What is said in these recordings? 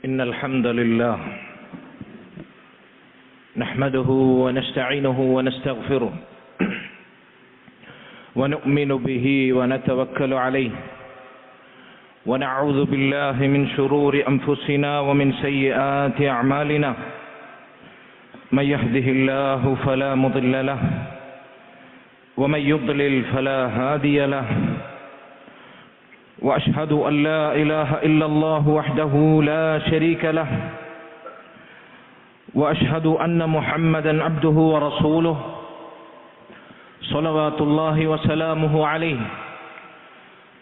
إن الحمد لله نحمده ونستعينه ونستغفره ونؤمن به ونتوكل عليه ونعوذ بالله من شرور أنفسنا ومن سيئات أعمالنا من يهده الله فلا مضل له ومن يضلل فلا هادي له وأشهد أن لا إله إلا الله وحده لا شريك له وأشهد أن محمدا عبده ورسوله صلوات الله وسلامه عليه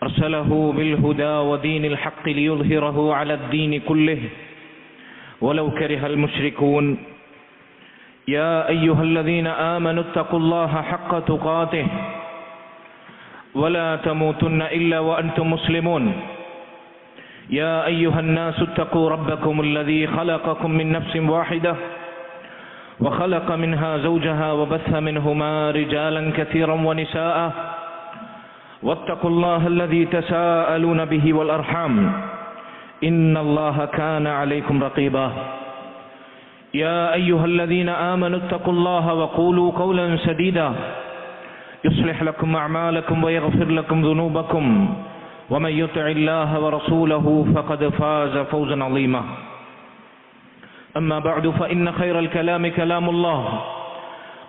أرسله بالهدى ودين الحق ليظهره على الدين كله ولو كره المشركون يا أيها الذين آمنوا اتقوا الله حق تقاته ولا تموتن إلا وأنتم مسلمون يا أيها الناس اتقوا ربكم الذي خلقكم من نفس واحدة وخلق منها زوجها وبث منهما رجالا كثيرا ونساء واتقوا الله الذي تساءلون به والأرحام إن الله كان عليكم رقيبا يا أيها الذين آمنوا اتقوا الله وقولوا قولا سديدا يصلح لكم أعمالكم ويغفر لكم ذنوبكم ومن يطع الله ورسوله فقد فاز فوزا عظيما أما بعد فإن خير الكلام كلام الله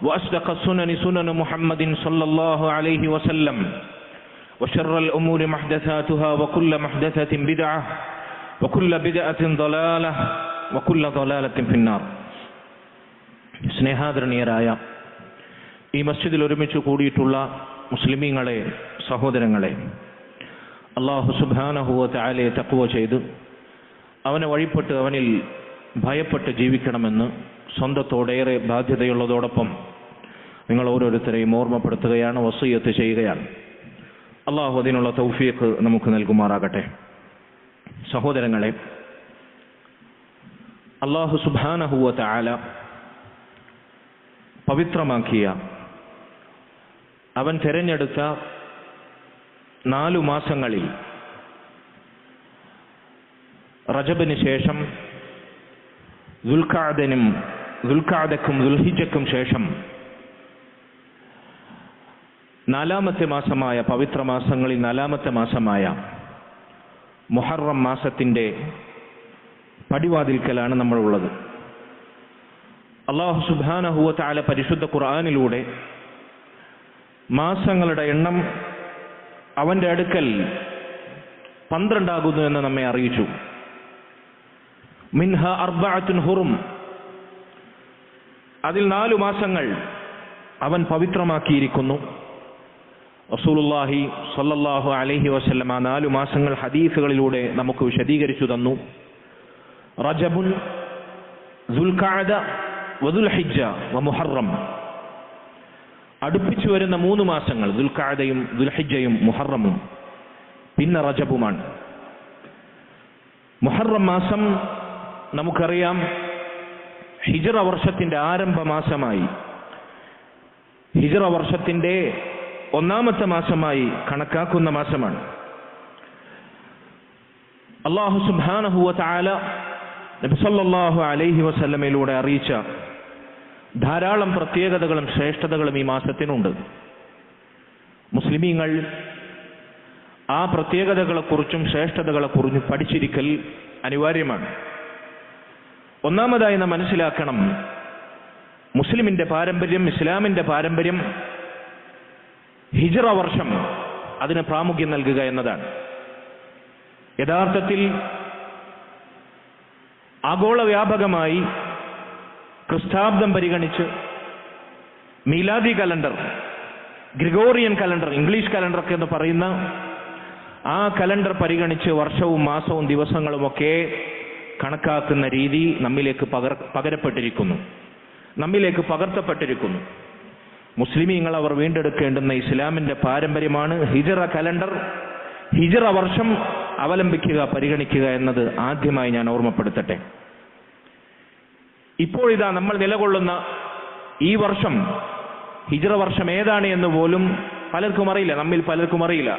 وأصدق السنن سنن محمد صلى الله عليه وسلم وشر الأمور محدثاتها وكل محدثة بدعة وكل بدعة ضلالة وكل ضلالة في النار. സ്നേഹാദരണീയരായ ഈ മസ്ജിദിൽ ഒരുമിച്ച് കൂടിയിട്ടുള്ള മുസ്ലിമീങ്ങളെ, സഹോദരങ്ങളെ, അല്ലാഹു സുബ്ഹാനഹു വ തആലയെ തഖ്വ ചെയ്ത് അവനെ വഴിപ്പെട്ട് അവനിൽ ഭയപ്പെട്ട് ജീവിക്കണമെന്ന് സ്വന്തത്തോടേറെ ബാധ്യതയുള്ളതോടൊപ്പം നിങ്ങൾ ഓരോരുത്തരെയും ഓർമ്മപ്പെടുത്തുകയാണ്, വസിയ്യത്ത് ചെയ്യുകയാണ്. അല്ലാഹു അതിനുള്ള തൗഫീഖ് നമുക്ക് നൽകുമാറാകട്ടെ. സഹോദരങ്ങളെ, അല്ലാഹു സുബ്ഹാനഹു വ തആല പവിത്രമാക്കിയ, അവൻ തിരഞ്ഞെടുത്ത 4 മാസങ്ങളിൽ റജബിന് ശേഷം ദുൽഖഅദക്കും ദുൽഹിജ്ജക്കും ശേഷം 4ാമത്തെ മാസമായ, പവിത്ര മാസങ്ങളിൽ 4ാമത്തെ മാസമായ മുഹറം മാസത്തിൻ്റെ പടിവാതിൽക്കലാണ് നമ്മളുള്ളത്. അല്ലാഹു സുബ്ഹാനഹു വ തആല പരിശുദ്ധ ഖുർആനിലൂടെ മാസങ്ങളുടെ എണ്ണം അവൻ്റെ അടുക്കൽ 12 ആകുന്നു എന്ന് നമ്മെ അറിയിച്ചു. മിൻഹ അർബഅത്തുൻ ഹുറും, അതിൽ 4 മാസങ്ങൾ അവൻ പവിത്രമാക്കിയിരിക്കുന്നു. റസൂലുള്ളാഹി സ്വല്ലല്ലാഹു അലൈഹി വസല്ലം ആ 4 മാസങ്ങൾ ഹദീസുകളിലൂടെ നമുക്ക് വിശദീകരിച്ചു തന്നു. റജബുൻ, ദുൽഖഅദ, വദുൽഹിജ്ജ വമുഹറം, അടുപ്പിച്ചു വരുന്ന 3 മാസങ്ങൾ ദുൽഖഅദയും ദുൽഹിജ്ജയും മുഹറമും പിന്നെ റജബുമാണ്. മുഹറം മാസം നമുക്കറിയാം ഹിജ്റ വർഷത്തിന്റെ ആരംഭ മാസമായി, ഹിജ്റ വർഷത്തിന്റെ 1ാമത്തെ മാസമായി കണക്കാക്കുന്ന മാസമാണ്. അല്ലാഹു സുബ്ഹാനഹു വ തആല നബി സല്ലല്ലാഹു അലൈഹി വസല്ലമയിലൂടെ അറിയിച്ച ധാരാളം പ്രത്യേകതകളും ശ്രേഷ്ഠതകളും ഈ മാസത്തിനുണ്ട്. മുസ്ലിമീങ്ങൾ ആ പ്രത്യേകതകളെക്കുറിച്ചും ശ്രേഷ്ഠതകളെക്കുറിച്ചും പഠിച്ചിരിക്കൽ അനിവാര്യമാണ്. ഒന്നാമതായി നാം മനസ്സിലാക്കണം, മുസ്ലിമിന്റെ പാരമ്പര്യം, ഇസ്ലാമിന്റെ പാരമ്പര്യം ഹിജ്റ വർഷം അതിന് പ്രാമുഖ്യം നൽകുക എന്നതാണ്. യഥാർത്ഥത്തിൽ ആഗോള വ്യാപകമായി ക്രിസ്താബ്ദം പരിഗണിച്ച് മീലാദി calendar, Gregorian calendar, English calendar എന്ന് പറയുന്ന ആ കലണ്ടർ പരിഗണിച്ച് വർഷവും മാസവും ദിവസങ്ങളുമൊക്കെ കണക്കാക്കുന്ന രീതി നമ്മിലേക്ക് പകർത്തപ്പെട്ടിരിക്കുന്നു. മുസ്ലിമീങ്ങൾ അവർ വീണ്ടെടുക്കേണ്ടുന്ന ഇസ്ലാമിന്റെ പാരമ്പര്യമാണ് ഹിജ്റ കലണ്ടർ. ഹിജ്റ വർഷം അവലംബിക്കുക, പരിഗണിക്കുക എന്നത് ആദ്യമായി ഞാൻ ഓർമ്മപ്പെടുത്തട്ടെ. ഇപ്പോഴിതാ നമ്മൾ നിലകൊള്ളുന്ന ഈ വർഷം, ഹിജ്റ വർഷം ഏതാണ് എന്ന് പോലും പലർക്കും അറിയില്ല, നമ്മിൽ പലർക്കും അറിയില്ല.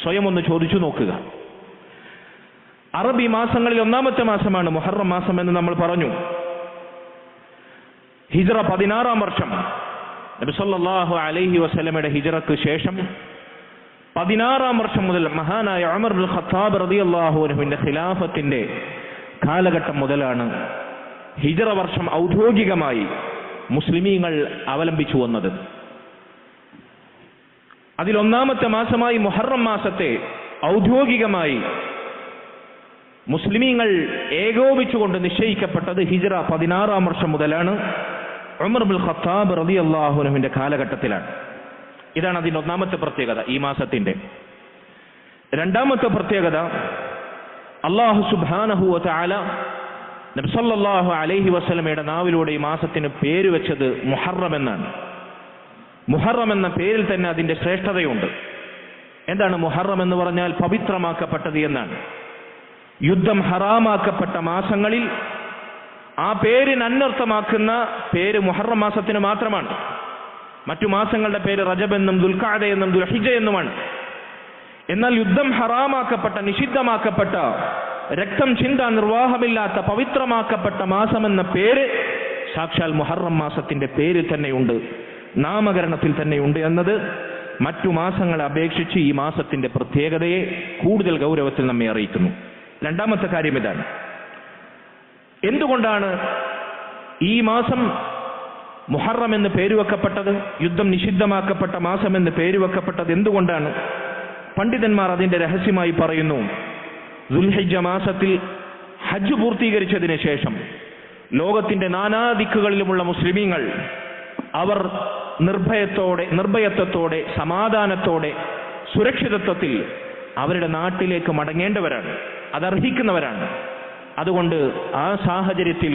സ്വയം ഒന്ന് ചോദിച്ചു നോക്കുക. അറബി മാസങ്ങളിൽ ഒന്നാമത്തെ മാസമാണ് മുഹറം മാസം എന്ന് നമ്മൾ പറഞ്ഞു. ഹിജ്റ 16-ാം വർഷം നബി സല്ലല്ലാഹു അലൈഹി വസല്ലമയുടെ ഹിജ്റക്ക് ശേഷം 16-ാം വർഷം മുതൽ മഹാനായ ഉമർ ഇബ്നുൽ ഖത്താബ് റളിയല്ലാഹു അൻഹുവിന്റെ ഖിലാഫത്തിന്റെ കാലഘട്ടം മുതലാണ് ഹിജ്റ വർഷം ഔദ്യോഗികമായി മുസ്ലിമീങ്ങൾ അവലംബിച്ചു വന്നത്. അതിലൊന്നാമത്തെ മാസമായി മുഹറം മാസത്തെ ഔദ്യോഗികമായി മുസ്ലിമീങ്ങൾ ഏകോപിച്ചുകൊണ്ട് നിശ്ചയിക്കപ്പെട്ടത് ഹിജ്റ 16-ാം വർഷം മുതലാണ്, ഉമർ ഇബ്നുൽ ഖത്താബ് റളിയല്ലാഹു അൻഹുവിന്റെ കാലഘട്ടത്തിലാണ്. ഇതാണ് അതിന്റെ ഒന്നാമത്തെ പ്രത്യേകത ഈ മാസത്തിന്റെ. രണ്ടാമത്തെ പ്രത്യേകത, അല്ലാഹു സുബ്ഹാനഹു വ തആല നബി സല്ലല്ലാഹു അലൈഹി വസല്ലമയുടെ നാവിലൂടെ ഈ മാസത്തിന് പേര് വെച്ചത് മുഹറം എന്നാണ്. മുഹറം എന്ന പേരിൽ തന്നെ അതിന്റെ ശ്രേഷ്ഠതയുണ്ട്. എന്താണ് മുഹറം എന്ന് പറഞ്ഞാൽ? പവിത്രമാക്കപ്പെട്ടത് എന്നാണ്. യുദ്ധം ഹറാമാക്കപ്പെട്ട മാസങ്ങളിൽ ആ പേരിന് അന്വർത്ഥമാക്കുന്ന പേര് മുഹറം മാസത്തിന് മാത്രമാണ്. മറ്റു മാസങ്ങളുടെ പേര് റജബ് എന്നും ദുൽഖഅദ എന്നും ദുൽഹിജ്ജ എന്നുമാണ്. എന്നാൽ യുദ്ധം ഹറാമാക്കപ്പെട്ട, നിഷിദ്ധമാക്കപ്പെട്ട, രക്തം ചിന്താൻ നിർവാഹമില്ലാത്ത പവിത്രമാക്കപ്പെട്ട മാസം എന്ന പേര് സാക്ഷാൽ മുഹറം മാസത്തിന്റെ പേരിൽ തന്നെയുണ്ട്, നാമകരണത്തിൽ തന്നെയുണ്ട് എന്നത് മറ്റു മാസങ്ങളെ അപേക്ഷിച്ച് ഈ മാസത്തിന്റെ പ്രത്യേകതയെ കൂടുതൽ ഗൗരവത്തിൽ നമ്മെ അറിയിക്കുന്നു. രണ്ടാമത്തെ കാര്യം ഇതാണ്. എന്തുകൊണ്ടാണ് ഈ മാസം മുഹറം എന്ന് പേരുവെക്കപ്പെട്ടത്? യുദ്ധം നിഷിദ്ധമാക്കപ്പെട്ട മാസം എന്ന് പേരുവെക്കപ്പെട്ടത് എന്തുകൊണ്ടാണ്? പണ്ഡിതന്മാർ അതിന്റെ രഹസ്യമായി പറയുന്നു. ദുൽഹിജ്ജ മാസത്തിൽ ഹജ്ജ് പൂർത്തീകരിച്ചതിന് ശേഷം ലോകത്തിന്റെ നാനാദിക്കുകളിലുമുള്ള മുസ്ലിമീങ്ങൾ അവർ നിർഭയത്വത്തോടെ സമാധാനത്തോടെ സുരക്ഷിതത്വത്തിൽ അവരുടെ നാട്ടിലേക്ക് മടങ്ങേണ്ടവരാണ്, അതർഹിക്കുന്നവരാണ്. അതുകൊണ്ട് ആ സാഹചര്യത്തിൽ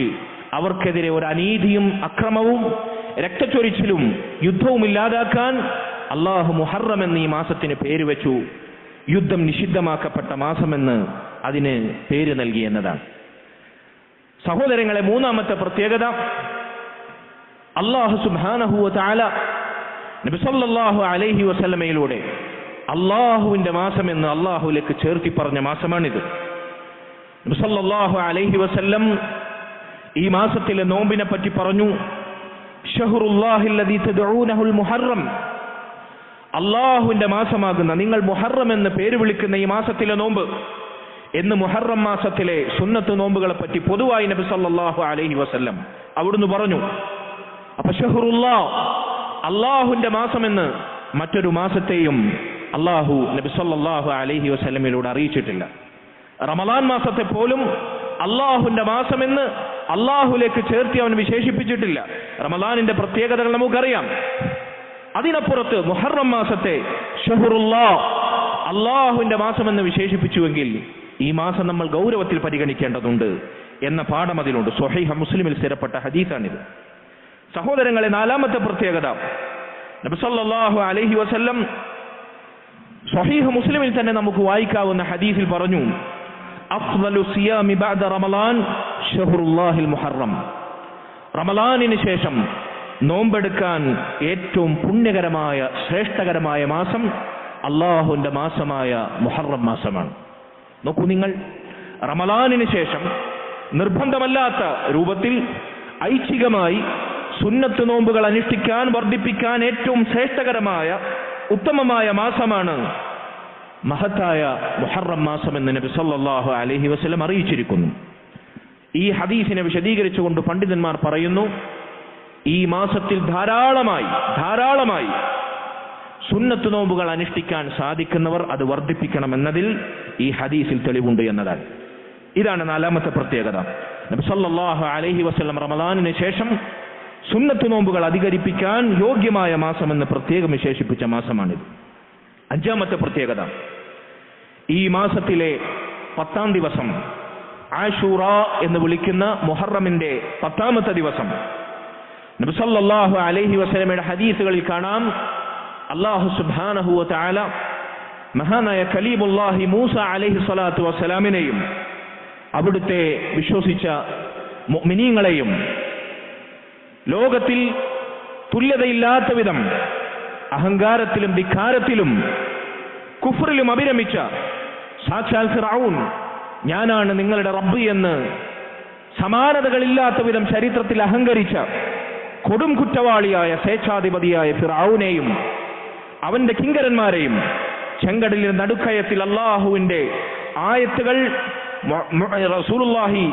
അവർക്കെതിരെ ഒരു അനീതിയും അക്രമവും രക്തച്ചൊരിച്ചിലും യുദ്ധവും ഇല്ലാതാക്കാൻ അള്ളാഹു മുഹറം എന്ന് ഈ മാസത്തിന് പേര് വെച്ചു. യുദ്ധം നിഷിദ്ധമാക്കപ്പെട്ട മാസമെന്ന് അതിന് പേര് നൽകി എന്നതാണ്. സഹോദരങ്ങളെ, മൂന്നാമത്തെ പ്രത്യേകത, അല്ലാഹു സുബ്ഹാനഹു വ തആല നബി സല്ലല്ലാഹു അലൈഹി വസല്ലമയിലൂടെ അള്ളാഹുവിന്റെ മാസം എന്ന് അള്ളാഹുവിലേക്ക് ചേർത്തി പറഞ്ഞ മാസമാണിത്. നബി സല്ലല്ലാഹു അലൈഹി വസല്ലം ഈ മാസത്തിലെ നോമ്പിനെ പറ്റി പറഞ്ഞു. ഷഹ്റുല്ലാഹില്ലദീ തദ്ഊനഹുൽ മുഹറം, അള്ളാഹുവിന്റെ മാസമാകുന്ന, നിങ്ങൾ മുഹറം എന്ന് പേര് വിളിക്കുന്ന ഈ മാസത്തിലെ നോമ്പ് എന്ന് മുഹറം മാസത്തിലെ സുന്നത്ത് നോമ്പുകളെ പറ്റി പൊതുവായി നബി സല്ലല്ലാഹു അലൈഹി വസല്ലം അവിടുന്ന് പറഞ്ഞു. അപ്പൊ ഷഹ്റുല്ലാഹ്, അള്ളാഹുവിന്റെ മാസമെന്ന് മറ്റൊരു മാസത്തെയും അള്ളാഹു നബി സല്ലല്ലാഹു അലൈഹി വസല്ലമയിലൂടെ അറിയിച്ചിട്ടില്ല. റമളാൻ മാസത്തെ പോലും അള്ളാഹുവിന്റെ മാസമെന്ന് അള്ളാഹുലേക്ക് ചേർത്തി അവൻ വിശേഷിപ്പിച്ചിട്ടില്ല. റമളാനിന്റെ പ്രത്യേകതകൾ നമുക്കറിയാം. അതിനപ്പുറത്ത് മുഹറം മാസത്തെ ഷഹ്റുല്ലാഹ്, അള്ളാഹുവിന്റെ മാസമെന്ന് വിശേഷിപ്പിച്ചുവെങ്കിൽ ഈ മാസം നമ്മൾ ഗൗരവത്തിൽ പരിഗണിക്കേണ്ടതുണ്ട് എന്ന പാഠം അതിലുണ്ട്. സ്വഹീഹ് മുസ്ലിമിൽ സ്ഥിരപ്പെട്ട ഹദീസാണിത്. സഹോദരങ്ങളെ, നാലാമത്തെ പ്രത്യേകത, നബി സല്ലല്ലാഹു അലൈഹി വസല്ലം സ്വഹീഹ് മുസ്ലിമിൽ തന്നെ നമുക്ക് വായിക്കാവുന്ന ഹദീസിൽ പറഞ്ഞു, അഫ്ളലു സിയാമി ബഅദ റമളാൻ ഷഹ്റുല്ലാഹിൽ മുഹറം. റമളാനിന് ശേഷം നോമ്പെടുക്കാൻ ഏറ്റവും പുണ്യകരമായ ശ്രേഷ്ഠകരമായ മാസം അള്ളാഹുവിന്റെ മാസമായ മുഹറം മാസമാണ്. നോക്കൂ നിങ്ങൾ, റമളാനിന് ശേഷം നിർബന്ധമല്ലാത്ത രൂപത്തിൽ ഐച്ഛികമായി സുന്നത്ത് നോമ്പുകൾ അനുഷ്ഠിക്കാൻ, വർദ്ധിപ്പിക്കാൻ ഏറ്റവും ശ്രേഷ്ഠകരമായ ഉത്തമമായ മാസമാണ് മഹത്തായ മുഹറം മാസം എന്ന് നബി സല്ലല്ലാഹു അലൈഹി വസല്ലം അറിയിച്ചിരിക്കുന്നു. ഈ ഹദീസിനെ വിശദീകരിച്ചുകൊണ്ട് പണ്ഡിതന്മാർ പറയുന്നു, ഈ മാസത്തിൽ ധാരാളമായി സുന്നത്ത് നോമ്പുകൾ അനുഷ്ഠിക്കാൻ സാധിക്കുന്നവർ അത് വർദ്ധിപ്പിക്കണമെന്നതിൽ ഈ ഹദീസിൽ തെളിവുണ്ട് എന്നതാണ്. ഇതാണ് നാലാമത്തെ പ്രത്യേകത. നബി സല്ലല്ലാഹു അലൈഹി വസല്ലം റമളാനിന് ശേഷം സുന്നത്ത് നോമ്പുകൾ അധികരിപ്പിക്കാൻ യോഗ്യമായ മാസമെന്ന് പ്രത്യേകം വിശേഷിപ്പിച്ച മാസമാണിത്. അഞ്ചാമത്തെ പ്രത്യേകത, ഈ മാസത്തിലെ 10-ാം ദിവസം, ആശൂറ എന്ന് വിളിക്കുന്ന മുഹറമിന്റെ 10-ാമത്തെ ദിവസം, നബി സല്ലല്ലാഹു അലൈഹി വസല്ലമയുടെ ഹദീസുകളിൽ കാണാം, അല്ലാഹു സുബ്ഹാനഹു വ തആല മഹാനായ കലീമുല്ലാഹി മൂസ അലൈഹി സ്വലാത്തു വസ്സലാമിനെയും അവിടുത്തെ വിശ്വസിച്ച മുഅ്മിനീങ്ങളെയും ലോകത്തിൽ തുല്യതയില്ലാത്ത വിധം അഹങ്കാരത്തിലും ധിക്കാരത്തിലും കുഫ്റിലും അഭിരമിച്ച സാക്ഷാൽ ഫിർഔൻ ഞാനാണ് നിങ്ങളുടെ റബ്ബ് എന്ന് സമാനതകളില്ലാത്ത വിധം ചരിത്രത്തിൽ അഹങ്കരിച്ച കൊടും കുറ്റവാളിയായ സ്വേച്ഛാധിപതിയായ ഫിർഔനെയും അവന്റെ കിങ്കരന്മാരെയും ചെങ്കടലിന്റെ നടുക്കയത്തിൽ അള്ളാഹുവിന്റെ ആയത്തുകൾ റസൂലുള്ളാഹി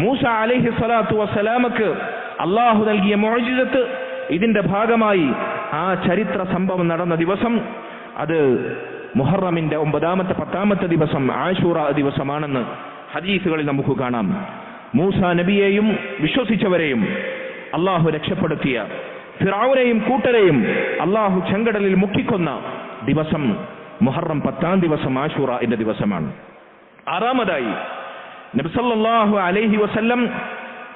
മൂസ അലൈഹി സ്വലാത്തു വസ്സലാമക്ക് അള്ളാഹു നൽകിയ മുഅ്ജിസത്ത്, ഇതിന്റെ ഭാഗമായി ആ ചരിത്ര സംഭവം നടന്ന ദിവസം അത് മുഹറമിന്റെ 9ാമത്തെ 10ാമത്തെ ദിവസം ആശൂറ ദിവസമാണെന്ന് ഹദീസുകളിൽ നമുക്ക് കാണാം. മൂസ നബിയെയും വിശ്വസിച്ചവരെയും അള്ളാഹു രക്ഷപ്പെടുത്തിയ ഫിർഔനെയും കൂട്ടരെയും അള്ളാഹു ചെങ്കടലിൽ മുക്കിക്കൊന്ന ദിവസം മുഹറം 10ാം ദിവസം ആശൂറയുടെ ദിവസമാണ്. 6ാമതായി നബി സല്ലല്ലാഹു അലൈഹി വസല്ലം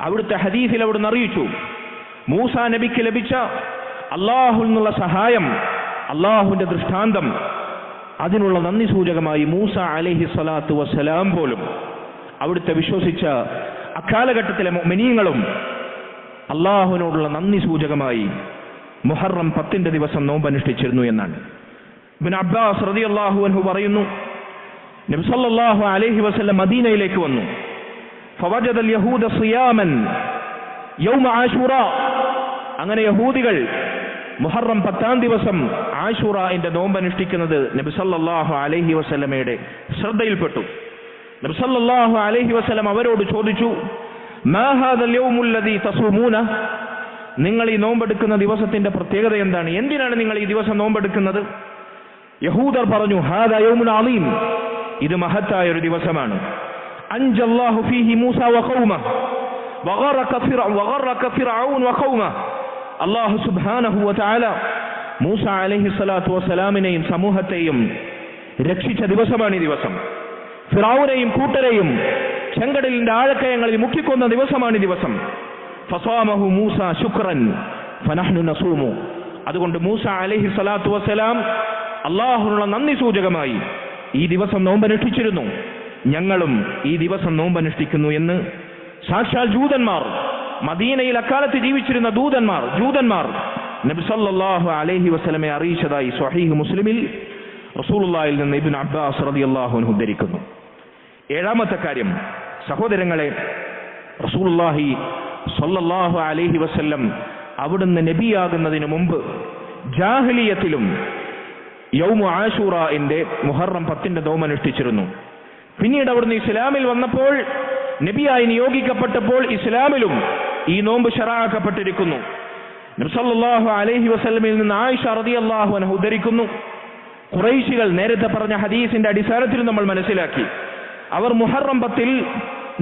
അവിടുത്തെ ഹദീസിൽ അവിടുന്ന് അറിയിച്ചു, മൂസ നബിക്ക് ലഭിച്ച അള്ളാഹുവിൽ നിന്നുള്ള സഹായം, അള്ളാഹുവിന്റെ ദൃഷ്ടാന്തം, അതിനുള്ള നന്ദി സൂചകമായി മൂസ അലൈഹി സ്വലാത്തു വസ്സലാം പോലും അവിടുത്തെ വിശ്വസിച്ച അക്കാലഘട്ടത്തിലെ മുഅ്മിനീങ്ങളും അള്ളാഹുവിനോടുള്ള നന്ദി സൂചകമായി മുഹറം 10ന്റെ ദിവസം നോമ്പനുഷ്ഠിച്ചിരുന്നു എന്നാണ്. ഇബ്നു അബ്ബാസ് റളിയല്ലാഹു അൻഹു പറയുന്നു, നബി സല്ലല്ലാഹു അലൈഹി വസല്ലം മദീനയിലേക്ക് വന്നു. ഫവജദ അൽ യഹൂദ സിയാമൻ യൗമ ആശൂറ. അങ്ങനെ യഹൂദികൾ മുഹറം 10ാം ദിവസം ആശൂറയുടെ നോമ്പനുഷ്ഠിക്കുന്നത് നബി സല്ലല്ലാഹു അലൈഹി വസല്ലമയുടെ ശ്രദ്ധയിൽപ്പെട്ടു. നബി സല്ലല്ലാഹു അലൈഹി വസല്ലം അവരോട് ചോദിച്ചു, മാ ഹാദൽ യൗമുൽ ലദീ തസൂമൂന, നിങ്ങൾ ഈ നോമ്പെടുക്കുന്ന ദിവസത്തിന്റെ പ്രത്യേകത എന്താണ്? എന്തിനാണ് നിങ്ങൾ ഈ ദിവസം നോമ്പെടുക്കുന്നത്? യഹൂദർ പറഞ്ഞു, ഹാദാ യൗമുൻ അളീം, ഇത് മഹത്തായ ഒരു ദിവസമാണ്. അൻജല്ലാഹു ഫീഹി മൂസ വഖൗമഹു വഗറക ഫിർഔൻ വഖൗമഹു. അല്ലാഹു സുബ്ഹാനഹു വതആല മൂസ അലൈഹി സ്വലാത്തു വസ്സലാമിനെയും സമൂഹത്തെയും രക്ഷിച്ച ദിവസമാണ് ഈ ദിവസം. ഫിർഔനെയും കൂട്ടരെയും ചെങ്കടലിന്റെ ആഴക്കയങ്ങളിൽ മുക്കിക്കൊന്ന ദിവസമാണ് ഈ ദിവസം. ഫസാമഹു മൂസ ശുക്രൻ ഫനഹ്നു നസൂമു. അതുകൊണ്ട് മൂസ അലൈഹി സ്വലാത്തു വസ്സലാം അള്ളാഹുവിനുള്ള നന്ദി സൂചകമായി ഈ ദിവസം നോമ്പനുഷ്ഠിച്ചിരുന്നു. ഞങ്ങളും ഈ ദിവസം നോമ്പനുഷ്ഠിക്കുന്നു എന്ന് സാക്ഷാൽ ജൂതന്മാർ, മദീനയിൽ അക്കാലത്ത് ജീവിച്ചിരുന്ന ജൂതന്മാർ നബി സല്ലല്ലാഹു അലൈഹി വസല്ലമയെ അറിയിച്ചതായി സ്വഹീഹ് മുസ്ലിമിൽ റസൂലുള്ളാഹിയിൽ നിന്ന് ഇബ്നു അബ്ബാസ് റളിയല്ലാഹു അൻഹു ഉദ്ധരിക്കുന്നു. 7ാമത്തെ കാര്യം, സഹോദരങ്ങളെ, റസൂലുള്ളാഹി സല്ലല്ലാഹു അലൈഹി വസല്ലം അവിടുന്ന് നബിയാകുന്നതിന് മുമ്പ് ജാഹിലിയത്തിലും യൗമു ആശൂറയുടെ മുഹറം 10ന്റെ നോമ്പനുഷ്ഠിച്ചിരുന്നു. പിന്നീട് അവിടുന്ന് ഇസ്ലാമിൽ വന്നപ്പോൾ, നബിയായി നിയോഗിക്കപ്പെട്ടപ്പോൾ ഇസ്ലാമിലും ഈ നോമ്പ് ശറഅക്കപ്പെട്ടിരിക്കുന്നു. നബി സല്ലല്ലാഹു അലൈഹി വസല്ലമയിൽ നിന്ന് ആയിഷ റളിയല്ലാഹു അൻഹ ഉദ്ധരിക്കുന്നു, ഖുറൈശികൾ നേരത്തെ പറഞ്ഞ ഹദീസിന്റെ അടിസ്ഥാനത്തിൽ നമ്മൾ മനസ്സിലാക്കി, അവർ മുഹറം 10ൽ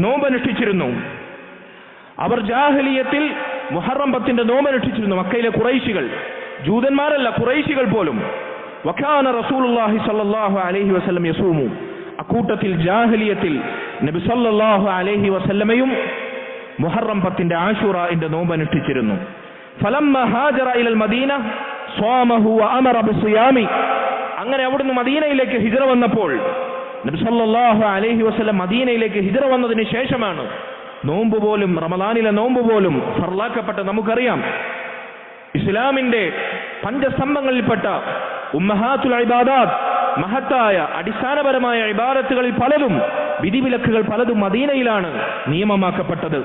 നോമ്പനുഷ്ഠിച്ചിരുന്നു. അവർ ജാഹിലിയത്തിൽ മുഹറം 10ന്റെ നോമ്പനുഷ്ഠിച്ചിരുന്നു. മക്കയിലെ ഖുറൈശികൾ, ജൂതന്മാരല്ല, ഖുറൈശികൾ പോലും. വകാന റസൂലുള്ളാഹി സ്വല്ലല്ലാഹു അലൈഹി വസല്ലം യസൂമു. അക്കൂട്ടത്തിൽ ജാഹിലിയത്തിൽ നബി സല്ലല്ലാഹു അലൈഹി വസല്ലമയും മുഹറം 10ന്റെ ആശൂറയുടെ നോമ്പനുഷ്ഠിച്ചിരുന്നു. ഫലമ്മ ഹാജറ ഇലൽ മദീന സ്വാമഹു വഅമറ ബിസിയാമി. അങ്ങനെ അവിടുന്ന് മദീനയിലേക്ക് ഹിജ്റ വന്നപ്പോൾ, നബി സല്ലല്ലാഹു അലൈഹി വസല്ലം മദീനയിലേക്ക് ഹിജ്റ വന്നതിന് ശേഷമാണ് നോമ്പ് പോലും, റമദാനിലെ നോമ്പ് പോലും ഫർളാക്കപ്പെട്ട. നമുക്കറിയാം, ഇസ്ലാമിന്റെ പഞ്ചസ്തംഭങ്ങളിൽപ്പെട്ട ഉമ്മഹാത്തുൽ ഇബാദാത്ത്, മഹത്തായ അടിസ്ഥാനപരമായ ഇബാദത്തുകളിൽ പലതും, വിധിവിലക്കുകൾ പലതും മദീനയിലാണ് നിയമമാക്കപ്പെട്ടത്.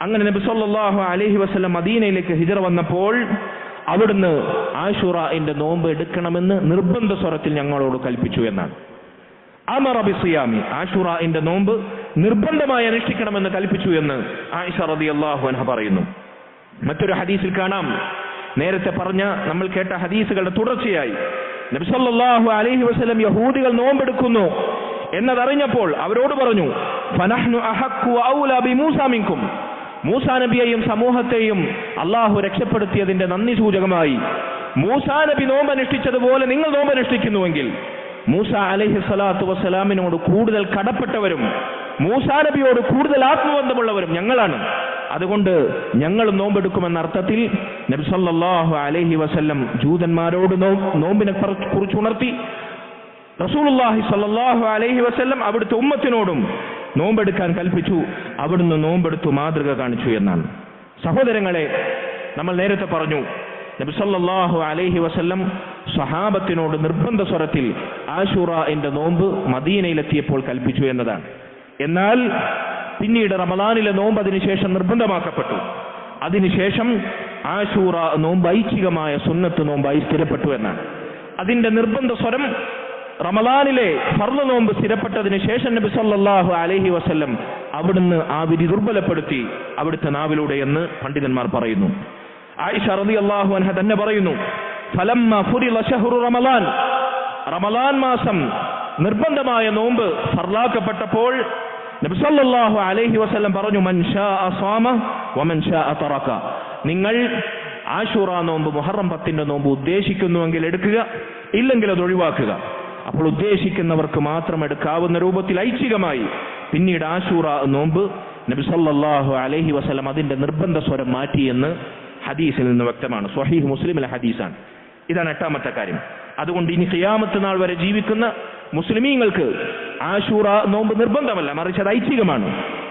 അങ്ങനെ നബി സല്ലല്ലാഹു അലൈഹി വസല്ലം മദീനയിലേക്ക് ഹിജ്റ വന്നപ്പോൾ അവിടുന്ന് ആശൂറയുടെ നോമ്പ് എടുക്കണമെന്ന് നിർബന്ധ സ്വരത്തിൽ ഞങ്ങളോട് കൽപ്പിച്ചു എന്നാണ്. അമറ ബിസിയാമി, ആശൂറയുടെ നോമ്പ് നിർബന്ധമായി അനുഷ്ഠിക്കണമെന്ന് കൽപ്പിച്ചു എന്ന് ആയിഷ റളിയല്ലാഹു അൻഹ പറയുന്നു. മറ്റൊരു ഹദീസിൽ കാണാം, നേരത്തെ പറഞ്ഞ നമ്മൾ കേട്ട ഹദീസുകളുടെ തുടർച്ചയായി നബി സല്ലല്ലാഹു അലൈഹി വസല്ലം യഹൂദികൾ നോമ്പെടുക്കുന്നു എന്നതറിഞ്ഞപ്പോൾ അവരോട് പറഞ്ഞു, ഫനഹ്നു അഹഖു വഔല ബിമൂസ മിൻകും. മൂസാ നബിയെയും സമൂഹത്തെയും അള്ളാഹു രക്ഷപ്പെടുത്തിയതിന്റെ നന്ദി സൂചകമായി മൂസാ നബി നോമ്പനുഷ്ഠിച്ചതുപോലെ നിങ്ങൾ നോമ്പനുഷ്ഠിക്കുന്നുവെങ്കിൽ മൂസ അലൈഹി സ്വലാത്തു വസ്സലാമിനോട് കൂടുതൽ കടപ്പെട്ടവരും മൂസാ നബിയോട് കൂടുതൽ ആത്മബന്ധമുള്ളവരും ഞങ്ങളാണ്. അതുകൊണ്ട് ഞങ്ങളും നോമ്പെടുക്കുമെന്ന അർത്ഥത്തിൽ നബി സല്ലല്ലാഹു അലൈഹി വസല്ലം ജൂതന്മാരോട് നോമ്പിനെ കുറിച്ച് ഉണർത്തി. റസൂലുള്ളാഹി സല്ലല്ലാഹു അലൈഹി വസല്ലം അവിടുത്തെ ഉമ്മത്തിനോടും നോമ്പെടുക്കാൻ കൽപ്പിച്ചു. അവിടുന്ന് നോമ്പെടുത്തു മാതൃക കാണിച്ചു എന്നാണ്. സഹോദരങ്ങളെ, നമ്മൾ നേരത്തെ പറഞ്ഞു, നബി സല്ലല്ലാഹു അലൈഹി വസല്ലം സ്വഹാബത്തിനോട് നിർബന്ധ സ്വരത്തിൽ ആശൂറയുടെ നോമ്പ് മദീനയിലെത്തിയപ്പോൾ കൽപ്പിച്ചു എന്നതാണ്. എന്നാൽ പിന്നീട് റമദാനിലെ നോമ്പ് അതിനുശേഷം നിർബന്ധമാക്കപ്പെട്ടു. അതിനുശേഷം ആശൂറ നോമ്പ് ഐച്ഛികമായ സുന്നത്ത് നോമ്പായി സ്ഥിരപ്പെട്ടു എന്നാണ്. അതിന്റെ നിർബന്ധ സ്വരം റമദാനിലെ ഫർള് നോമ്പ് സ്ഥിരപ്പെട്ടതിന് ശേഷം നബി സല്ലല്ലാഹു അലൈഹി വസല്ലം അവിടുന്ന് ആ വിധി ദുർബലപ്പെടുത്തി അവിടുത്തെ നാവിലൂടെ എന്ന് പണ്ഡിതന്മാർ പറയുന്നു. ആയിഷ റളിയല്ലാഹു അൻഹ തന്നെ പറയുന്നു, ഫലമ്മ ഫുരിള ശഹ്റു റമദാൻ, റമദാൻ മാസം നിർബന്ധമായ നോമ്പ് ഫർളാക്കപ്പെട്ടപ്പോൾ നബി സല്ലല്ലാഹു അലൈഹി വസല്ലം പറഞ്ഞു, മൻ ശാഅ സാമ വമൻ ശാഅ തറക, നിങ്ങൾ ആശൂറ നോമ്പ് മുഹറം 10 നോമ്പ് ഉദ്ദേശിക്കുന്നുവെങ്കിൽ എടുക്കുക, ഇല്ലെങ്കിൽ അത് ഒഴിവാക്കുക. അപ്പോൾ ഉദ്ദേശിക്കുന്നവർക്ക് മാത്രം എടുക്കാവുന്ന രൂപത്തിൽ ഐച്ഛികമായി പിന്നീട് ആശൂറ നോമ്പ് നബി സല്ലല്ലാഹു അലൈഹി വസല്ലം അതിന്റെ നിർബന്ധ സ്വരം മാറ്റിയെന്ന് ഹദീസിൽ നിന്ന് വ്യക്തമാണ്. സ്വഹീഹ് മുസ്ലിമിലെ ഹദീസാണ്. ഇതാണ് 8ാമത്തെ കാര്യം. അതുകൊണ്ട് ഇനി ഖിയാമത്ത് നാൾ വരെ ജീവിക്കുന്ന മുസ്ലിമീങ്ങൾക്ക് ആശൂറ നോമ്പ് നിർബന്ധമല്ല, മറിച്ച് അത് ഐച്ഛികമാണ്.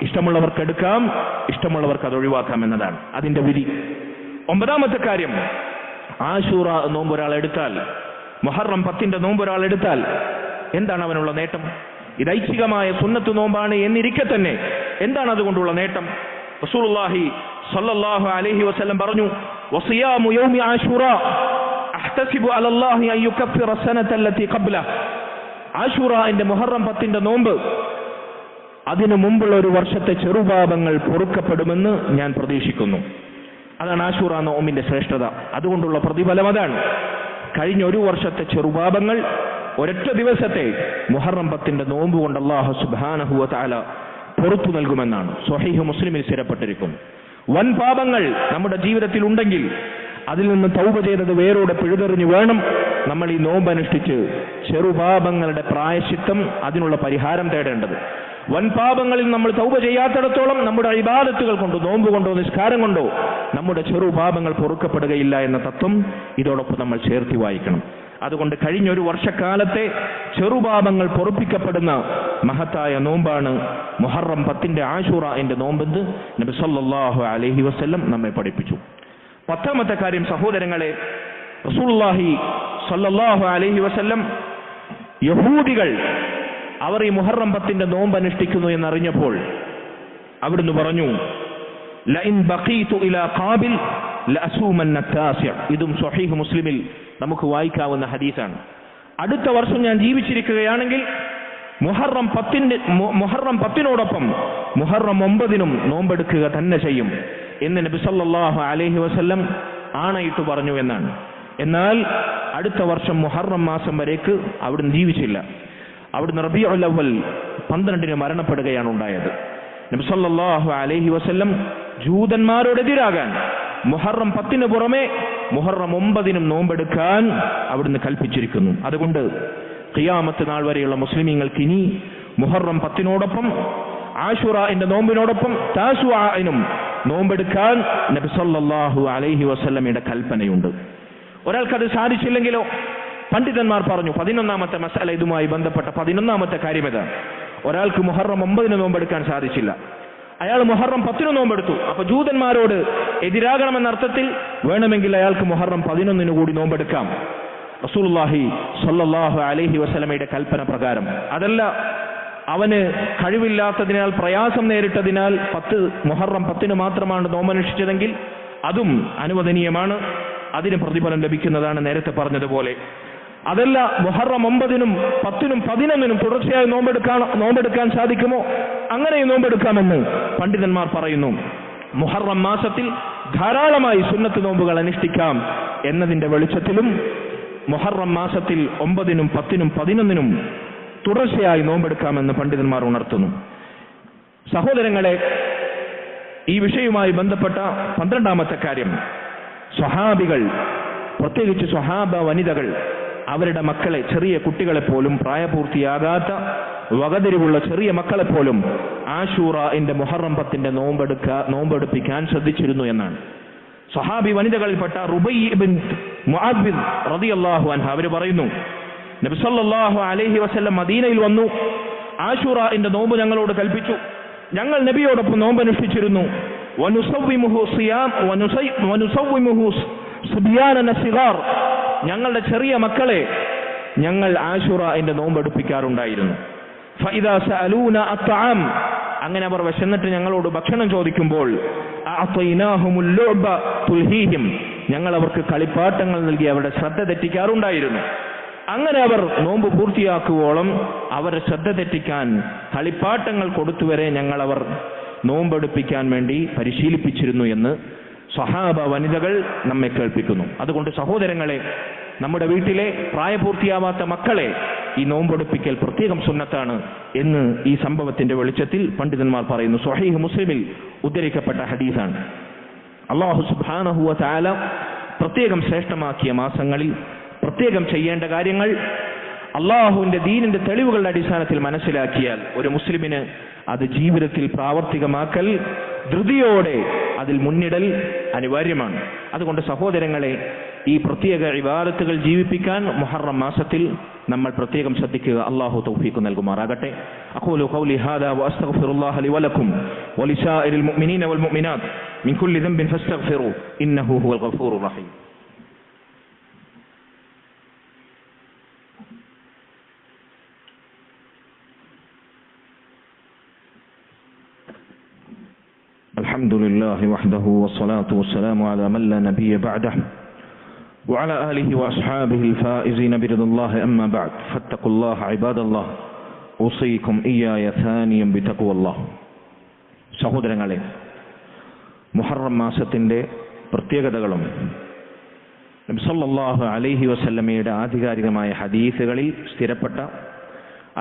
ഇഷ്ടമുള്ളവർക്ക് എടുക്കാം, ഇഷ്ടമുള്ളവർക്ക് അത് ഒഴിവാക്കാം എന്നതാണ് അതിന്റെ വിധി. 9ാമത്തെ കാര്യം, ആശൂറ നോമ്പ് ഒരാൾ എടുത്താൽ, മുഹറം 10 നോമ്പ് ഒരാൾ എടുത്താൽ എന്താണ് അവനുള്ള നേട്ടം? ഇത് ഐച്ഛികമായ സുന്നത്ത് നോമ്പാണ് എന്നിരിക്കെ തന്നെ എന്താണ് അതുകൊണ്ടുള്ള നേട്ടം? റസൂലുള്ളാഹി സ്വല്ലല്ലാഹു അലൈഹി വസല്ലം പറഞ്ഞു, വസിയാമു യൗമി ആശൂറ അഹ്തസിബു അലല്ലാഹി അൻ യുകഫിറ സനത അല്ലതി ഖബ്ല, ആശൂറന്റെ മുഹറം 10 നോമ്പ് അതിനു മുമ്പുള്ള ഒരു വർഷത്തെ ചെറുപാപങ്ങൾ പൊറുക്കപ്പെടുമെന്ന് ഞാൻ പ്രതീക്ഷിക്കുന്നു. അതാണ് ആശൂറ നോമ്പിന്റെ ശ്രേഷ്ഠത. അതുകൊണ്ടുള്ള പ്രതിഫലം അതാണ്. കഴിഞ്ഞ ഒരു വർഷത്തെ ചെറുപാപങ്ങൾ ഒരൊറ്റ ദിവസത്തെ മുഹറം 10 നോമ്പ് കൊണ്ട് അല്ലാഹു സുബ്ഹാനഹു വ തആല പുറത്തു നൽകുമെന്നാണ് സ്വഹീഹ് മുസ്ലിമിൽ സ്ഥിരപ്പെട്ടിരിക്കുന്നു. വൻ പാപങ്ങൾ നമ്മുടെ ജീവിതത്തിൽ ഉണ്ടെങ്കിൽ അതിൽ നിന്ന് തൗബ ചെയ്തത് വേരോടെ പിഴുതെറിഞ്ഞു വേണം നമ്മൾ ഈ നോമ്പ് അനുഷ്ഠിച്ച് ചെറുപാപങ്ങളുടെ പ്രായശ്ചിത്തം, അതിനുള്ള പരിഹാരം തേടേണ്ടത്. വൻ പാപങ്ങളിൽ നമ്മൾ തൗബ ചെയ്യാത്തിടത്തോളം നമ്മുടെ ഇബാദത്തുകൾ കൊണ്ടോ നോമ്പ് കൊണ്ടോ നിസ്കാരം കൊണ്ടോ നമ്മുടെ ചെറുപാപങ്ങൾ പൊറുക്കപ്പെടുകയില്ല എന്ന തത്വം ഇതോടൊപ്പം നമ്മൾ ചേർത്തി വായിക്കണം. അതുകൊണ്ട് കഴിഞ്ഞൊരു വർഷക്കാലത്തെ ചെറുപാപങ്ങൾ പൊറുപ്പിക്കപ്പെടുന്ന മഹത്തായ നോമ്പാണ് മുഹറം 10 ആശൂറന്റെ നോമ്പെന്ന് നബി സല്ലല്ലാഹു അലൈഹി വസല്ലം നമ്മെ പഠിപ്പിച്ചു. 10ാമത്തെ കാര്യം സഹോദരങ്ങളെ, റസൂലുള്ളാഹി സല്ലല്ലാഹു അലൈഹി വസല്ലം യഹൂദികൾ അവർ ഈ മുഹറം 10 നോമ്പ് അനുഷ്ഠിക്കുന്നു എന്നറിഞ്ഞപ്പോൾ അവിടുന്ന് പറഞ്ഞു, ലഇൻ ബഖീതു ഇലാ ഖാബിൽ ലഅസൂമന്ന താസിഅ. ഇതും സ്വഹീഹ് മുസ്ലിമിൽ നമുക്ക് വായിക്കാവുന്ന ഹദീസാണ്. അടുത്ത വർഷം ഞാൻ ജീവിച്ചിരിക്കുകയാണെങ്കിൽ മുഹറം 10നോടൊപ്പം മുഹറം 9നും നോമ്പെടുക്കുക തന്നെ ചെയ്യും എന്ന് നബി സല്ലല്ലാഹു അലൈഹി വസല്ലം ആണയിട്ട് പറഞ്ഞു എന്നാണ്. എന്നാൽ അടുത്ത വർഷം മുഹറം മാസം വരേക്ക് അവിടുന്ന് ജീവിച്ചില്ല. അവിടുന്ന് റബീഉൽ അവ്വൽ 12 മരണപ്പെടുകയാണ് ഉണ്ടായത്. നബി സല്ലല്ലാഹു അലൈഹി വസല്ലം ജൂതന്മാരോടെതിരാകാൻ മുഹറം 10 പുറമെ മുഹറം 9നും നോമ്പെടുക്കാൻ അവിടുന്ന് കൽപ്പിച്ചിരിക്കുന്നു. അതുകൊണ്ട് ഖിയാമത്ത് നാൾ വരെയുള്ള മുസ്ലിമീങ്ങൾക്ക് ഇനി മുഹറം 10നോടൊപ്പം ആശൂറന്റെ നോമ്പിനോടൊപ്പം താസുആനും നോമ്പെടുക്കാൻ നബി സല്ലല്ലാഹു അലൈഹി വസല്ലമയുടെ കൽപ്പനയുണ്ട്. ഒരാൾക്കത് സാധിച്ചില്ലെങ്കിലോ പണ്ഡിതന്മാർ പറഞ്ഞു 11ാമത്തെ മസല ഇതുമായി ബന്ധപ്പെട്ട 11ാമത്തെ കാര്യം ഇതാണ്. ഒരാൾക്ക് മുഹറം 9ന് നോമ്പെടുക്കാൻ സാധിച്ചില്ല, അയാൾ മുഹറം 10ന് നോമ്പെടുത്തു. അപ്പൊ ജൂതന്മാരോട് എതിരാകണമെന്ന അർത്ഥത്തിൽ വേണമെങ്കിൽ അയാൾക്ക് മുഹറം 11ന് കൂടി നോമ്പെടുക്കാം, റസൂലുള്ളാഹി സ്വല്ലല്ലാഹു അലൈഹി വസല്ലമയുടെ കൽപ്പന പ്രകാരം. അതല്ല, അവന് കഴിവില്ലാത്തതിനാൽ പ്രയാസം നേരിട്ടതിനാൽ മുഹറം 10ന് മാത്രമാണ് നോമ്പനുഷ്ഠിച്ചതെങ്കിൽ അതും അനുവദനീയമാണ്, അതിന് പ്രതിഫലം ലഭിക്കുന്നതാണ് നേരത്തെ പറഞ്ഞതുപോലെ. അതല്ല, മുഹറം 9നും 10നും 11നും തുടർച്ചയായി നോമ്പെടുക്കാൻ സാധിക്കുമോ? അങ്ങനെയും നോമ്പെടുക്കാമെന്ന് പണ്ഡിതന്മാർ പറയുന്നു. മുഹറം മാസത്തിൽ ധാരാളമായി സുന്നത്ത് നോമ്പുകൾ അനുഷ്ഠിക്കാം എന്നതിന്റെ വെളിച്ചത്തിലും മുഹറം മാസത്തിൽ 9നും 10നും 11നും തുടർച്ചയായി നോമ്പെടുക്കാമെന്ന് പണ്ഡിതന്മാർ ഉണർത്തുന്നു. സഹോദരങ്ങളെ, ഈ വിഷയവുമായി ബന്ധപ്പെട്ട 12ാമത്തെ കാര്യം, സ്വഹാബികൾ, പ്രത്യേകിച്ച് സ്വഹാബ വനിതകൾ അവരുടെ മക്കളെ, ചെറിയ കുട്ടികളെപ്പോലും, പ്രായപൂർത്തിയാകാത്ത വകതിരിവുള്ള ചെറിയ മക്കളെപ്പോലും ആശൂറന്റെ മുഹറം 10ന്റെ നോമ്പെടുപ്പിക്കാൻ ശ്രദ്ധിച്ചിരുന്നു എന്നാണ്. സ്വഹാബി വനിതകളിൽപ്പെട്ട റുബൈ ഇബ്ൻ മുഅദ്ദിൻ റളിയല്ലാഹു അൻഹ അവർ പറയുന്നു, നബി സല്ലല്ലാഹു അലൈഹി വസല്ലം മദീനയിൽ വന്നു, ആശൂറന്റെ നോമ്പ് ഞങ്ങളോട് കൽപ്പിച്ചു. ഞങ്ങൾ നബിയോടൊപ്പം നോമ്പ് അനുഷ്ഠിച്ചിരുന്നു. ഞങ്ങളുടെ ചെറിയ മക്കളെ ഞങ്ങൾ ആശൂറന്റെ നോമ്പെടുപ്പിക്കാറുണ്ടായിരുന്നു. ഫഇദാ സഅലൂന അത്അം, അങ്ങനെ അവർ വിശന്നിട്ട് ഞങ്ങളോട് ഭക്ഷണം ചോദിക്കുമ്പോൾ അഅതൈനാഹുമുൽ ലുഅബ തുൽഹീഹിം, ഞങ്ങൾ അവർക്ക് കളിപ്പാട്ടങ്ങൾ നൽകി അവരുടെ ശ്രദ്ധ തെറ്റിക്കാറുണ്ടായിരുന്നു. അങ്ങനെ അവർ നോമ്പ് പൂർത്തിയാക്കുവോളം അവരെ ശ്രദ്ധ തെറ്റിക്കാൻ കളിപ്പാട്ടങ്ങൾ കൊടുത്തുവരെ ഞങ്ങൾ അവർ നോമ്പെടുപ്പിക്കാൻ വേണ്ടി പരിശീലിപ്പിച്ചിരുന്നു എന്ന് സ്വഹാബ വനിതകൾ നമ്മെ കേൾപ്പിക്കുന്നു. അതുകൊണ്ട് സഹോദരങ്ങളെ, നമ്മുടെ വീട്ടിലെ പ്രായപൂർത്തിയാവാത്ത മക്കളെ ഈ നോമ്പെടുപ്പിക്കൽ പ്രത്യേകം സുന്നത്താണ് എന്ന് ഈ സംഭവത്തിന്റെ വെളിച്ചത്തിൽ പണ്ഡിതന്മാർ പറയുന്നു. സ്വഹീഹ് മുസ്ലിമിൽ ഉദ്ധരിക്കപ്പെട്ട ഹദീസാണ്. അല്ലാഹു സുബ്ഹാനഹു വ തആല പ്രത്യേകം ശ്രേഷ്ഠമാക്കിയ മാസങ്ങളിൽ പ്രത്യേകം ചെയ്യേണ്ട കാര്യങ്ങൾ അള്ളാഹുവിന്റെ ദീനിന്റെ തെളിവുകളുടെ അടിസ്ഥാനത്തിൽ മനസ്സിലാക്കിയാൽ ഒരു മുസ്ലിമിന് അത് ജീവിതത്തിൽ പ്രാവർത്തികമാക്കൽ, ധൃതിയോടെ അതിൽ മുന്നിടൽ അനിവാര്യമാണ്. അതുകൊണ്ട് സഹോദരങ്ങളെ, ഈ പ്രത്യേക ഇബാദത്തുകൾ ജീവിപ്പിക്കാൻ മുഹറം മാസത്തിൽ നമ്മൾ പ്രത്യേകം ശ്രദ്ധിക്കുക. അല്ലാഹു തൗഫീഖ് നൽകുമാറാകട്ടെ. അഖൂലു ഖൗലി ഹാദാ വഅസ്തഗ്ഫിറുല്ലാഹ ലി വലക്കും വലിസാഇരിൽ മുഅ്മിനീന വൽ മുഅ്മിനാത്ത് മിൻ കുല്ലി ദംബിൻ ഫസ്തഗ്ഫിറൂ ഇന്നഹു ഹുവൽ ഗഫൂറുർ റഹീം. الحمد لله وحده والصلاة والسلام على من لا نبي بعده وعلى آله وأصحابه الفائزين برضا الله أما بعد فاتقوا الله عباد الله أوصيكم إياي ثانيا بتقوى الله. സഹോദരങ്ങളെ, മുഹറം മാസത്തിന്റെ പ്രത്യേകതകളും നബി സല്ലല്ലാഹു അലൈഹി വസല്ലമയുടെ ആധികാരികമായ ഹദീസുകളിൽ സ്ഥിരപ്പെട്ട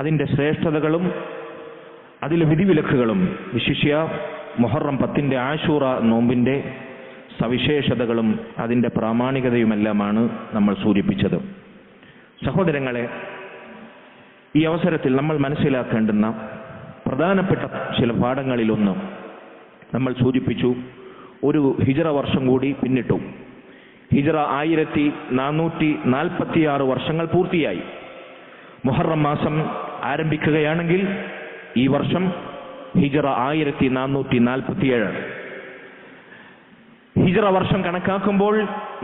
അതിന്റെ ശ്രേഷ്ഠതകളും അതിലെ വിധിവിലക്കുകളും, വിശിഷ്യ മുഹറം 10 ആശൂറ നോമ്പിന്റെ സവിശേഷതകളും അതിന്റെ പ്രാമാണികതയുമെല്ലാമാണ് നമ്മൾ സൂചിപ്പിച്ചത്. സഹോദരങ്ങളെ, ഈ അവസരത്തിൽ നമ്മൾ മനസ്സിലാക്കേണ്ടുന്ന പ്രധാനപ്പെട്ട ചില പാഠങ്ങളിലൊന്ന് നമ്മൾ സൂചിപ്പിച്ചു. ഒരു ഹിജ്റ വർഷം കൂടി പിന്നിട്ടു. ഹിജ്റ 1446 വർഷങ്ങൾ പൂർത്തിയായി. മുഹറം മാസം ആരംഭിക്കുകയാണെങ്കിൽ ഈ വർഷം ഹിജ്റ 1447. ഹിജ്റ വർഷം കണക്കാക്കുമ്പോൾ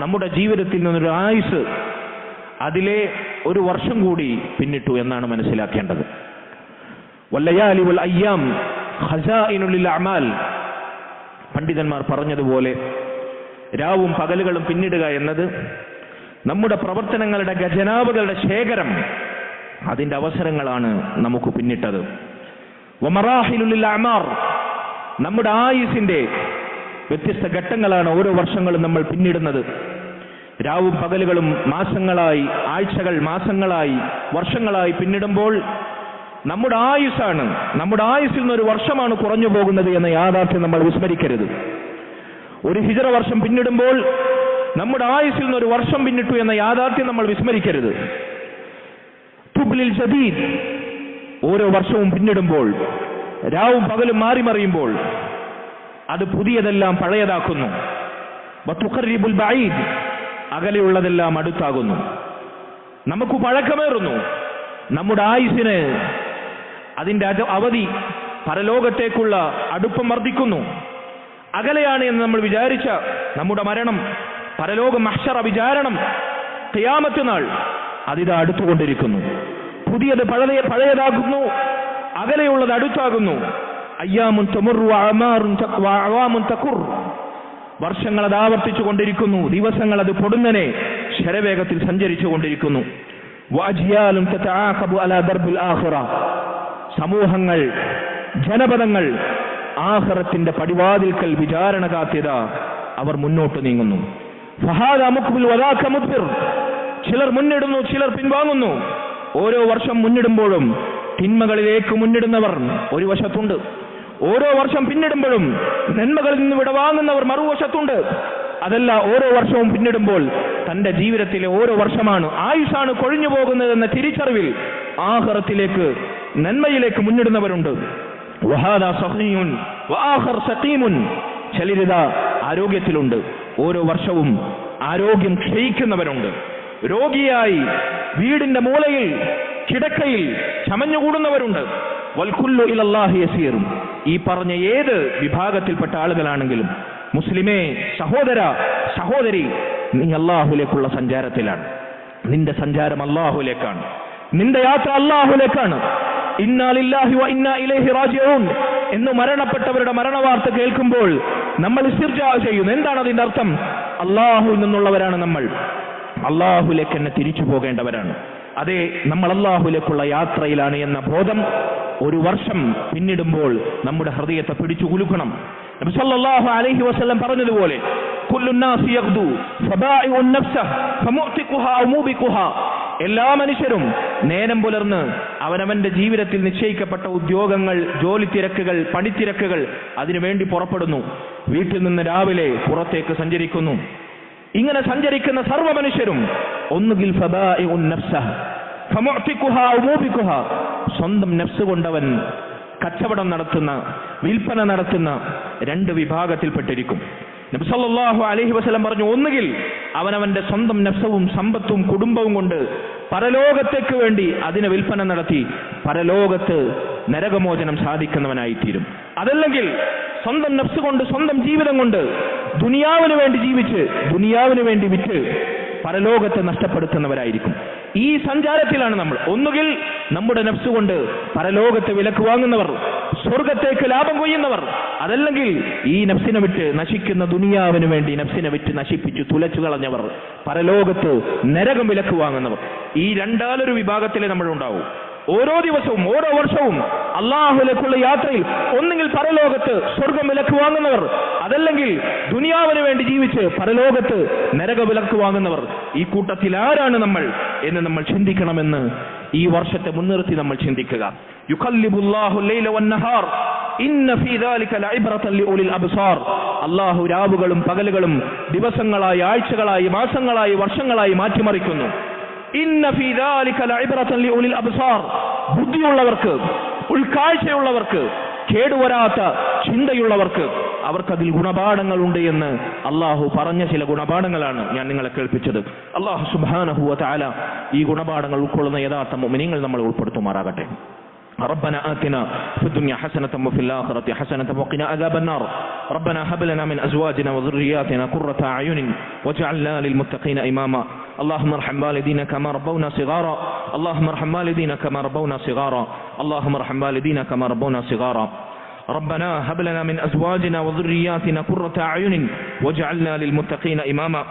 നമ്മുടെ ജീവിതത്തിൽ നിന്നൊരു ആയുസ്, അതിലെ ഒരു വർഷം കൂടി പിന്നിട്ടു എന്നാണ് മനസ്സിലാക്കേണ്ടത്. വല്ലയാലി വൽ അയ്യാം ഖസാഇനുൽ ലിൽ അഅമാൽ, പണ്ഡിതന്മാർ പറഞ്ഞതുപോലെ രാവും പകലുകളും പിന്നിടുക എന്നത് നമ്മുടെ പ്രവർത്തനങ്ങളുടെ ഖജനാവുകളുടെ ശേഖരം, അതിന്റെ അവസരങ്ങളാണ് നമുക്ക് പിന്നിട്ടത്. വമറാഹിലുൽ ലിൽ അഅമാർ, നമ്മുടെ ആയുസിന്റെ വ്യത്യസ്ത ഘട്ടങ്ങളാണ് ഓരോ വർഷങ്ങളും നമ്മൾ പിന്നിടുന്നത്. രാവും പകലുകളും മാസങ്ങളായി, ആഴ്ചകൾ മാസങ്ങളായി, വർഷങ്ങളായി പിന്നിടുമ്പോൾ നമ്മുടെ ആയുസ്സാണ്, നമ്മുടെ ആയുസ്സിൽ നിന്നൊരു വർഷമാണ് കുറഞ്ഞു പോകുന്നത് എന്ന യാഥാർത്ഥ്യം നമ്മൾ വിസ്മരിക്കരുത്. ഒരു ഹിജ്റ വർഷം പിന്നിടുമ്പോൾ നമ്മുടെ ആയുസ്സിൽ നിന്നൊരു വർഷം പിന്നിട്ടു എന്ന യാഥാർത്ഥ്യം നമ്മൾ വിസ്മരിക്കരുത്. തുബ്ലിൽ ജദീദ്, ഓരോ വർഷവും പിന്നിടുമ്പോൾ, രാവും പകലും മാറി മറിയുമ്പോൾ അത് പുതിയതെല്ലാം പഴയതാക്കുന്നു. വതുഖർരിബുൽ ബഈദ്, അകലെയുള്ളതെല്ലാം അടുത്താകുന്നു. നമുക്ക് പഴക്കമേറുന്നു. നമ്മുടെ ആയുസ്സിന് അതിന്റെ അവധി, പരലോകത്തേക്കുള്ള അടുപ്പം വർദ്ധിക്കുന്നു. അകലെയാണ് എന്ന് നമ്മൾ വിചാരിച്ച നമ്മുടെ മരണം, പരലോക മഹ്ശറ വിചാരണം, ഖിയാമത്ത് നാൾ, അതിതാ അടുത്തുകൊണ്ടിരിക്കുന്നു. പുതിയത് പഴയതാകുന്നു, അകലെയുള്ളത് അടുത്താകുന്നു. അയ്യാമുൻ തമുറു വഅഅവാമുൻ തഖുർ, വർഷങ്ങൾ അത് ആവർത്തിച്ചു കൊണ്ടിരിക്കുന്നു, ദിവസങ്ങൾ അത് പൊടുന്നനെ ശരവേഗത്തിൽ സഞ്ചരിച്ചു കൊണ്ടിരിക്കുന്നു. വഅജ്യാലുൻ തതആഖബു അലാ ദർബിൽ ആഖിറ, സമൂഹങ്ങൾ, ജനപദങ്ങൾ ആഖിറത്തിന്റെ പടിവാതിൽക്കൽ വിചാരണ കാത്യത അവർ മുന്നോട്ട് നീങ്ങുന്നു. ഫഹാദാ മുഖ്ബിൽ വദാക മുദ്ബിർ, ചിലർ മുന്നിടുന്നു, ചിലർ പിൻവാങ്ങുന്നു. ഓരോ വർഷം മുന്നിടുമ്പോഴും തിന്മകളിലേക്ക് മുന്നിടുന്നവർ ഒരു വശത്തുണ്ട്. ഓരോ വർഷം പിന്നിടുമ്പോഴും നന്മകളിൽ നിന്ന് വിടവാങ്ങുന്നവർ മറുവശത്തുണ്ട്. അതല്ല, ഓരോ വർഷവും പിന്നിടുമ്പോൾ തന്റെ ജീവിതത്തിലെ ഓരോ വർഷമാണ്, ആയുസാണ് കൊഴിഞ്ഞു പോകുന്നതെന്ന തിരിച്ചറിവിൽ ആഖിറത്തിലേക്ക്, നന്മയിലേക്ക് മുന്നിടുന്നവരുണ്ട്. വഹാദാ സഖീമുൻ വആഖർ സഖീമുൻ, ചിലരിത ആരോഗ്യത്തിലുണ്ട്. ഓരോ വർഷവും ആരോഗ്യം ക്ഷയിക്കുന്നവരുണ്ട്. രോഗിയായി വീടിന്റെ മൂലയിൽ കിടക്കയിൽ ചമഞ്ഞുകൂടുന്നവരുണ്ട്. വൽകുല്ലു ഇലല്ലാഹി യസീർ, ഈ പറഞ്ഞ ഏത് വിഭാഗത്തിൽപ്പെട്ട ആളുകളാണെങ്കിലും മുസ്ലിമേ, സഹോദര സഹോദരി, നീ അല്ലാഹുവിലേക്കുള്ള സഞ്ചാരത്തിലാണ്. നിന്റെ സഞ്ചാരം അല്ലാഹുവിലേക്കാണ്, നിന്റെ യാത്ര അല്ലാഹുവിലേക്കാണ്. ഇന്നാ ലില്ലാഹി വ ഇന്നാ ഇലൈഹി റാജിഊൻ എന്ന് മരണപ്പെട്ടവരുടെ മരണവാർത്ത കേൾക്കുമ്പോൾ നമ്മൾ ഇസ്തിർജാ ചെയ്യുന്നു. എന്താണ് അതിന്റെ അർത്ഥം? അല്ലാഹുവിൽ നിന്നുള്ളവരാണ് നമ്മൾ, അല്ലാഹുവിലേക്ക് തന്നെ തിരിച്ചു പോകേണ്ടവരാണ്. അതെ, നമ്മൾ അല്ലാഹുവിലേക്കുള്ള യാത്രയിലാണ് എന്ന ബോധം ഒരു വർഷം പിന്നിടുമ്പോൾ നമ്മുടെ ഹൃദയത്തെ പിടിച്ചു കുലുക്കണം. നബി സല്ലല്ലാഹു അലൈഹി വസല്ലം പറഞ്ഞതുപോലെ കുല്ലുന്നാസി യഗ്ദു ഫബാഇഉൻ നഫ്സഹ ഫമുഅ്തിഖുഹാ ഔ മൂബിഖുഹാ, എല്ലാ മനുഷ്യരും നേരം പുലർന്ന് അവനവന്റെ ജീവിതത്തിൽ നിശ്ചയിക്കപ്പെട്ട ഉദ്യോഗങ്ങൾ, ജോലി തിരക്കുകൾ, പണിത്തിരക്കുകൾ അതിനുവേണ്ടി പുറപ്പെടുന്നു. വീട്ടിൽ നിന്ന് രാവിലെ പുറത്തേക്ക് സഞ്ചരിക്കുന്നു. ഇങ്ങനെ സഞ്ചരിക്കുന്ന സർവ്വ മനുഷ്യരും ഒന്നുകിൽ ഫബാഇഉൻ നഫ്സഹ ഫമുഅ്തിഖുഹാ ഔ മൂബിഖുഹാ, സ്വന്തം നഫ്സ് കൊണ്ടവൻ കച്ചവടം നടത്തുന്ന, വിൽപ്പന നടത്തുന്ന രണ്ട് വിഭാഗത്തിൽപ്പെട്ടിരിക്കും. നബി സല്ലല്ലാഹു അലൈഹി വസല്ലം പറഞ്ഞു, ഒന്നുകിൽ അവനവന്റെ സ്വന്തം നഫ്സവും സമ്പത്തും കുടുംബവും കൊണ്ട് പരലോകത്തേക്ക് വേണ്ടി അതിനെ വിൽപ്പന നടത്തി പരലോകത്ത് നരകമോചനം സാധിക്കുന്നവനായിത്തീരും. അതല്ലെങ്കിൽ സ്വന്തം നഫ്സ് കൊണ്ട്, സ്വന്തം ജീവിതം കൊണ്ട് ദുനിയാവിന് വേണ്ടി ജീവിച്ച് ദുനിയാവിന് വേണ്ടി വിറ്റ് പരലോകത്തെ നഷ്ടപ്പെടുത്തുന്നവരായിരിക്കും. ഈ സഞ്ചാരത്തിലാണ് നമ്മൾ. ഒന്നുകിൽ നമ്മുടെ നഫ്സ് കൊണ്ട് പരലോകത്തെ വിലക്ക് വാങ്ങുന്നവർ, സ്വർഗത്തേക്ക് ലാഭം കൊയ്യുന്നവർ, അതല്ലെങ്കിൽ ഈ നഫ്സിനെ വിട്ട് നശിക്കുന്ന ദുനിയാവിന് വേണ്ടി നഫ്സിനെ വിറ്റ് നശിപ്പിച്ചു തുലച്ചു കളഞ്ഞവർ, പരലോകത്ത് നരകം വിലക്ക് വാങ്ങുന്നവർ. ഈ രണ്ടാലൊരു വിഭാഗത്തിലെ നമ്മളുണ്ടാവും. ഓരോ ദിവസവും ഓരോ വർഷവും അല്ലാഹുവിലേക്കുള്ള യാത്രയിൽ ഒന്നുകിൽ പരലോകത്ത് സ്വർഗം വിലക്ക് വാങ്ങുന്നവർ, അതല്ലെങ്കിൽ ദുനിയാവിന് വേണ്ടി ജീവിച്ച് പരലോകത്ത് നരക വിലക്ക് വാങ്ങുന്നവർ. ഈ കൂട്ടത്തിൽ ആരാണ് നമ്മൾ എന്ന് നമ്മൾ ചിന്തിക്കണമെന്ന് ഈ വർഷത്തെ മുൻനിർത്തി നമ്മൾ ചിന്തിക്കുക. യുഖല്ലിബുല്ലാഹു ലൈല വന്നഹാർ ഇന്ന ഫീ ദാലിക ലഇബ്റതൻ ലിഉലിൽ അബ്സാർ. അല്ലാഹു രാവുകളും പകലുകളും ദിവസങ്ങളായി, ആഴ്ചകളായി, മാസങ്ങളായി, വർഷങ്ങളായി മാറ്റിമറിക്കുന്നു. ഇന്ന ഫീ ദാലിക ലഇബ്റതൻ ലിഉലിൽ അബ്സാർ. ബുദ്ധിയുള്ളവർക്ക്, ഉൾക്കാഴ്ചയുള്ളവർക്ക്, കേടുവരാത്ത ചിന്തയുള്ളവർക്ക് അവർക്കതിൽ ഗുണപാഠങ്ങളുണ്ട് എന്ന് അള്ളാഹു പറഞ്ഞ ചില ഗുണപാഠങ്ങളാണ് ഞാൻ നിങ്ങളെ കേൾപ്പിച്ചത്. അള്ളാഹു സുബ്ഹാനഹു വ തആല ഈ ഗുണപാഠങ്ങൾ ഉൾക്കൊള്ളുന്ന യഥാർത്ഥ മുഅ്മിനീങ്ങൾ നമ്മൾ ഉൾപ്പെടുത്തുമാറാകട്ടെ. ربنا آتنا في الدنيا حسنة وفي الآخرة حسنة وقنا عذاب النار. ربنا هب لنا من أزواجنا وذرياتنا قرة أعين واجعلنا للمتقين إماما. اللهم ارحم والدينا كما ربونا صغارا. اللهم ارحم والدينا كما ربونا صغارا. اللهم ارحم والدينا كما ربونا صغارا. ربنا هب لنا من أزواجنا وذرياتنا قرة أعين واجعلنا للمتقين إماما.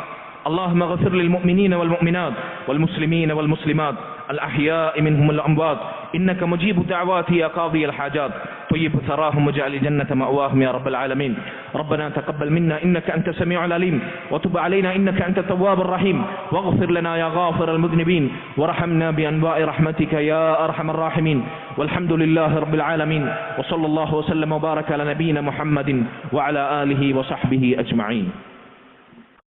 اللهم اغفر للمؤمنين والمؤمنات والمسلمين والمسلمات الأحياء منهم الأموات إنك مجيب دعوات يا قاضي الحاجات. طيب ثراهم واجعل الجنة مأواهم يا رب العالمين. ربنا تقبل منا إنك أنت السميع العليم وتب علينا إنك أنت التواب الرحيم واغفر لنا يا غافر المذنبين وارحمنا بأنواع رحمتك يا أرحم الراحمين. والحمد لله رب العالمين وصلى الله وسلم وبارك على نبينا محمد وعلى آله وصحبه أجمعين.